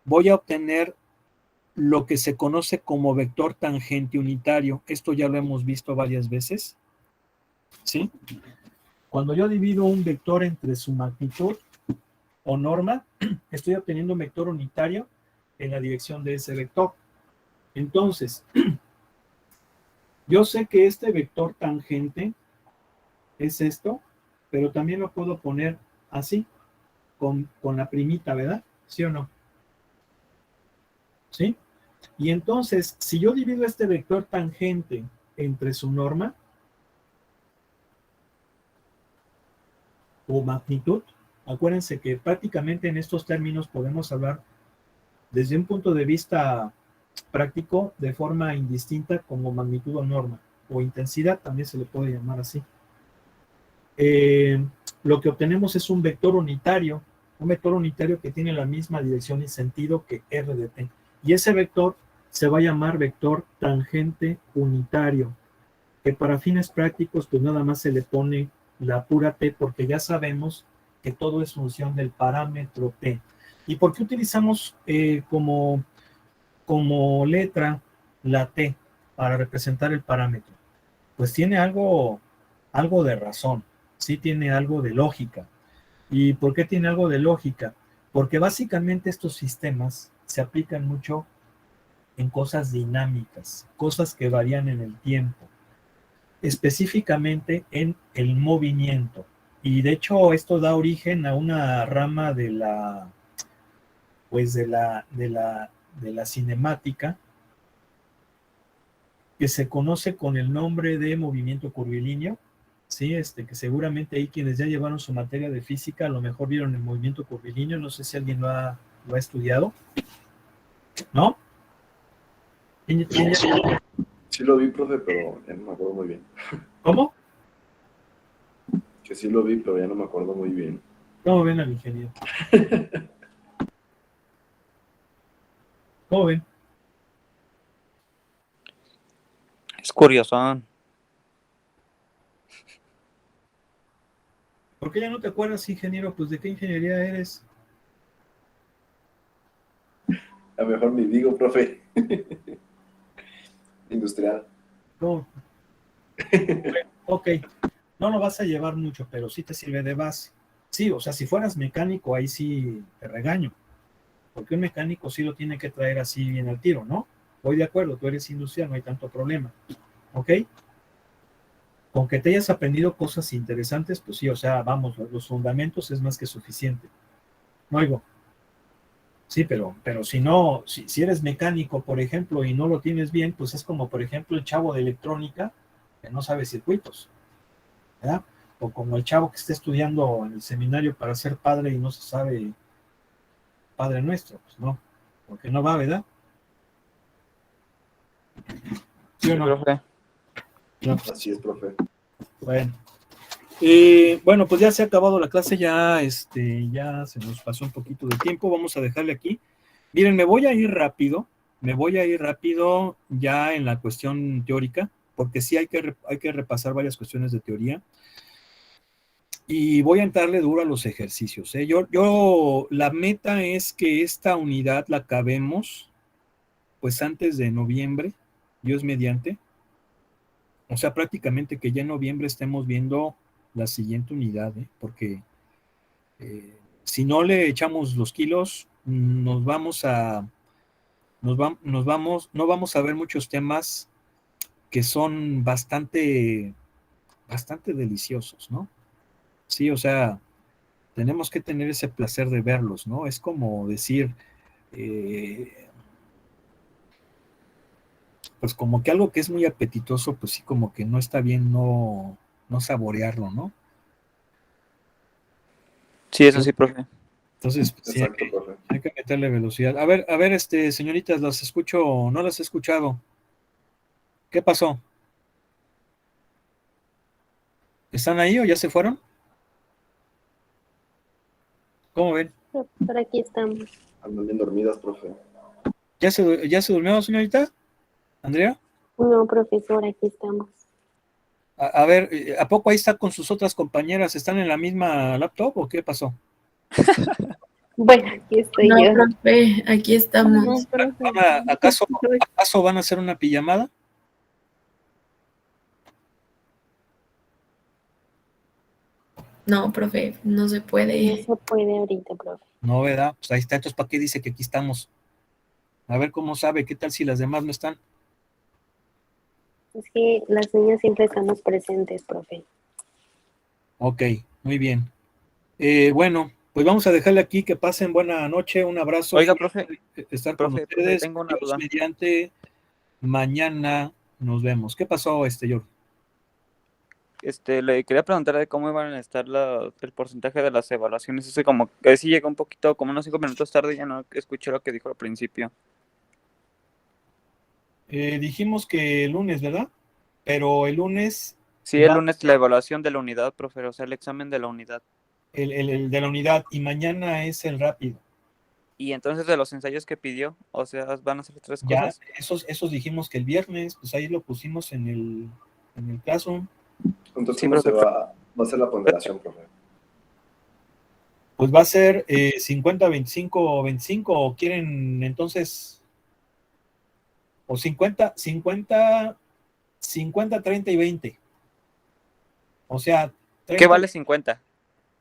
voy a obtener lo que se conoce como vector tangente unitario. Esto ya lo hemos visto varias veces. ¿Sí? Cuando yo divido un vector entre su magnitud o norma, estoy obteniendo un vector unitario en la dirección de ese vector. Entonces, yo sé que este vector tangente es esto, pero también lo puedo poner así, con la primita, ¿verdad? ¿Sí o no? ¿Sí? Y entonces, si yo divido este vector tangente entre su norma o magnitud, acuérdense que prácticamente en estos términos podemos hablar desde un punto de vista práctico de forma indistinta como magnitud o norma, o intensidad, también se le puede llamar así. Lo que obtenemos es un vector unitario que tiene la misma dirección y sentido que r de t. Y ese vector se va a llamar vector tangente unitario, que para fines prácticos pues nada más se le pone la pura t, porque ya sabemos que todo es función del parámetro t. ¿Y por qué utilizamos como letra la t para representar el parámetro? Pues tiene algo de razón, sí tiene algo de lógica. ¿Y por qué tiene algo de lógica? Porque básicamente estos sistemas se aplican mucho en cosas dinámicas, cosas que varían en el tiempo, específicamente en el movimiento. Y de hecho esto da origen a una rama de la, pues de la cinemática, que se conoce con el nombre de movimiento curvilíneo, ¿sí? Que seguramente ahí quienes ya llevaron su materia de física a lo mejor vieron el movimiento curvilíneo, no sé si alguien lo ha estudiado, ¿no? Sí lo vi, profe, pero ya no me acuerdo muy bien. ¿Cómo? Que sí lo vi, pero ya no me acuerdo muy bien. ¿Cómo ven al ingeniero? ¿Cómo ven? Es curioso. ¿Por qué ya no te acuerdas, ingeniero? Pues ¿de qué ingeniería eres? A lo mejor ni digo, profe. Industrial. No. Ok, no lo vas a llevar mucho, pero sí te sirve de base. Sí, o sea, si fueras mecánico, ahí sí te regaño, porque un mecánico sí lo tiene que traer así bien al tiro, ¿no? Voy de acuerdo, tú eres industrial, no hay tanto problema, ¿ok? Con que te hayas aprendido cosas interesantes, pues sí, o sea, vamos, los fundamentos es más que suficiente. No oigo. Sí, pero si no, si eres mecánico, por ejemplo, y no lo tienes bien, pues es como, por ejemplo, el chavo de electrónica que no sabe circuitos, ¿verdad? O como el chavo que está estudiando en el seminario para ser padre y no se sabe Padre Nuestro, pues no, porque no va, ¿verdad? ¿Sí o no? Profe. No. Así es, profe. Bueno. Bueno, pues ya se ha acabado la clase, ya ya se nos pasó un poquito de tiempo, vamos a dejarle aquí. Miren, me voy a ir rápido ya en la cuestión teórica, porque sí hay que repasar varias cuestiones de teoría. Y voy a entrarle duro a los ejercicios. La meta es que esta unidad la acabemos, pues antes de noviembre, Dios mediante. O sea, prácticamente que ya en noviembre estemos viendo la siguiente unidad, porque si no le echamos los kilos, no vamos a ver muchos temas que son bastante deliciosos, ¿no? Sí, o sea, tenemos que tener ese placer de verlos, ¿no? Es como decir, pues como que algo que es muy apetitoso, pues sí, como que no está bien no saborearlo, ¿no? Sí, eso sí, profe. Entonces, pues, sí, Exacto, profe. hay que meterle velocidad. A ver, señoritas, las escucho, no las he escuchado. ¿Qué pasó? ¿Están ahí o ya se fueron? ¿Cómo ven? Por aquí estamos. Andan bien dormidas, profe. ¿Ya se durmió, señorita? ¿Andrea? No, profesor, aquí estamos. A ver, ¿a poco ahí está con sus otras compañeras? ¿Están en la misma laptop o qué pasó? Bueno, aquí estoy No, yo. profe, aquí estamos. No, profe. ¿Acaso van a hacer una pijamada? No, profe, no se No puede. se puede ahorita, profe. No, ¿verdad? Pues ahí está. Entonces, ¿para qué dice que aquí estamos? A ver cómo sabe. ¿Qué tal si las demás no están? Es que las niñas siempre estamos presentes, profe. Ok, muy bien. Bueno, pues vamos a dejarle aquí. Que pasen buena noche. Un abrazo. Oiga, profe, Estar con profe, ustedes. tengo una Dios duda. mediante, mañana nos vemos. ¿Qué pasó, Jordi? Le quería preguntar de cómo iban a estar el porcentaje de las evaluaciones. Ese como que sí llegó un poquito, como unos 5 minutos tarde, ya no escuché lo que dijo al principio. Dijimos que el lunes, ¿verdad? Pero el lunes, Sí, el lunes la evaluación de la unidad, profe, o sea, el examen de la unidad. el de la unidad, y mañana es el rápido. Y entonces de los ensayos que pidió, o sea, van a ser 3 Ya, cosas. esos dijimos que el viernes, pues ahí lo pusimos en el Classroom. Entonces, Sí, ¿cómo se profe. va a hacer la ponderación, profe? Pues va a ser 50, 25, 25, o quieren entonces, o 50, 50, 50, 30 y 20. O sea, ¿Qué 30 vale 50?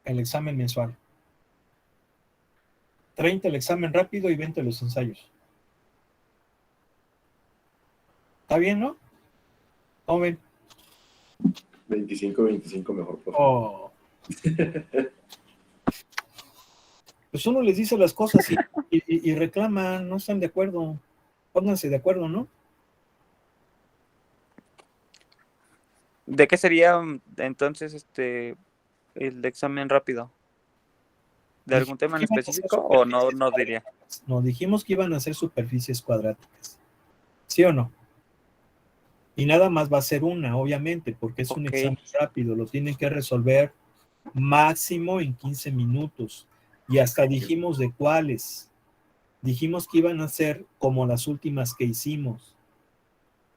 el examen mensual. 30 el examen rápido y 20 los ensayos. ¿Está bien, no? ¿Cómo ven? 25 mejor, profe. Oh. Pues uno les dice las cosas y reclaman, no están de acuerdo. Pónganse de acuerdo, ¿no? ¿De qué sería entonces el examen rápido? ¿De algún tema en específico o no diría? No, dijimos que iban a ser superficies cuadráticas. ¿Sí o no? Y nada más va a ser una, obviamente, porque es un examen rápido. Lo tienen que resolver máximo en 15 minutos. Y hasta dijimos de cuáles. Dijimos que iban a ser como las últimas que hicimos,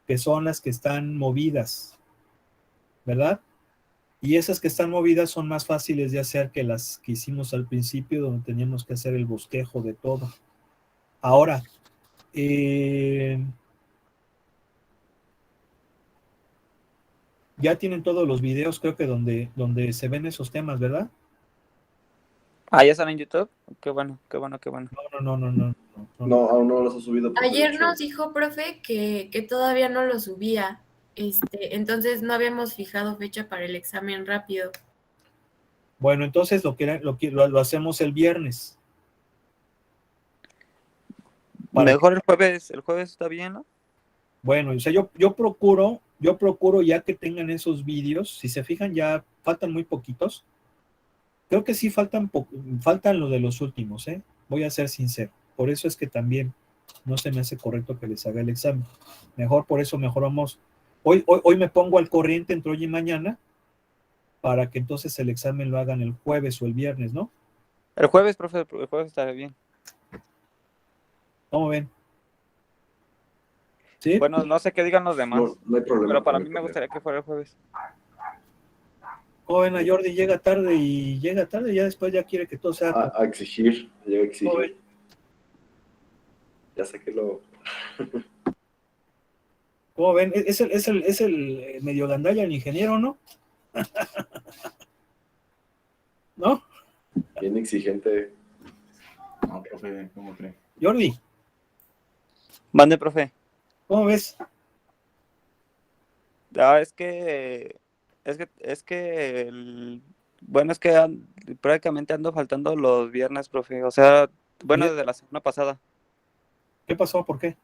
que son las que están movidas, ¿verdad? Y esas que están movidas son más fáciles de hacer que las que hicimos al principio, donde teníamos que hacer el bosquejo de todo. Ahora, ya tienen todos los videos, creo que donde se ven esos temas, ¿verdad? Ah, ¿ya están en YouTube? Qué bueno, qué bueno, qué bueno. No, aún no los ha subido. Profe, de Ayer hecho. nos dijo, profe, que todavía no lo subía. Entonces no habíamos fijado fecha para el examen rápido. Bueno, entonces lo hacemos el viernes. Mejor el jueves está bien, ¿no? Bueno, o sea, yo procuro ya que tengan esos vídeos, si se fijan ya faltan muy poquitos. Creo que sí faltan lo de los últimos, ¿eh? Voy a ser sincero. Por eso es que también no se me hace correcto que les haga el examen. Por eso mejoramos. Hoy me pongo al corriente entre hoy y mañana para que entonces el examen lo hagan el jueves o el viernes, ¿no? El jueves, profe, el jueves estará bien. ¿Cómo ven? ¿Sí? Bueno, no sé qué digan los demás. No hay problema. Pero para mí me gustaría que fuera el jueves. ¿Cómo ven a Jordi? Llega tarde y ya después ya quiere que todo sea... A exigir, llega a exigir. Ya sé que lo... ¿Cómo ven? Es el medio gandalla, el ingeniero, ¿no? ¿No? Bien exigente. No, profe, ¿cómo cree? Jordi, Mande, profe. ¿cómo ves? Ah, bueno, es que prácticamente ando faltando los viernes, profe. O sea, bueno, desde la semana pasada. ¿Qué pasó? ¿Por qué?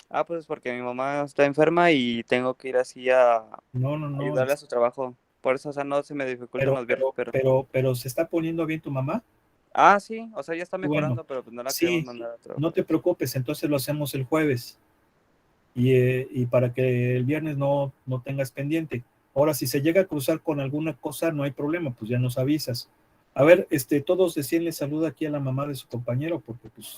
Ah, pues porque mi mamá está enferma y tengo que ir así a No. ayudarle a su trabajo. Por eso, o sea, no se me dificultan los viernes, pero... Pero ¿se está poniendo bien tu mamá? Ah, sí, o sea, ya está Bueno, mejorando, pero pues no la sí, queremos mandar a otro. no te preocupes, entonces lo hacemos el jueves. Y para que el viernes no tengas pendiente. Ahora, si se llega a cruzar con alguna cosa, no hay problema, pues ya nos avisas. A ver, todos decíanle saludo aquí a la mamá de su compañero, porque pues,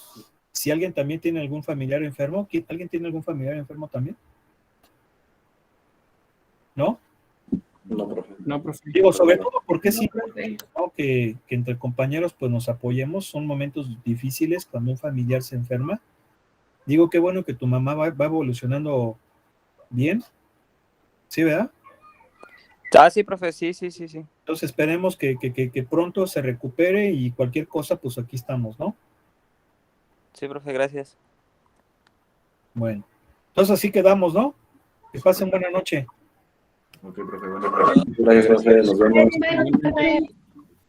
si alguien también tiene algún familiar enfermo, ¿alguien tiene algún familiar enfermo también? ¿No? No, profe. No, profe. Digo, sobre todo porque es importante, ¿no? que entre compañeros pues nos apoyemos. Son momentos difíciles cuando un familiar se enferma. Digo, qué bueno que tu mamá va evolucionando bien. ¿Sí, verdad? Ah, sí, profe, sí. Entonces esperemos que pronto se recupere y cualquier cosa, pues aquí estamos, ¿no? Sí, profe, gracias. Bueno, entonces así quedamos, ¿no? Que pasen buena noche. Ok, profe, buenas noches. Gracias, profe. Nos vemos.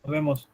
Nos vemos.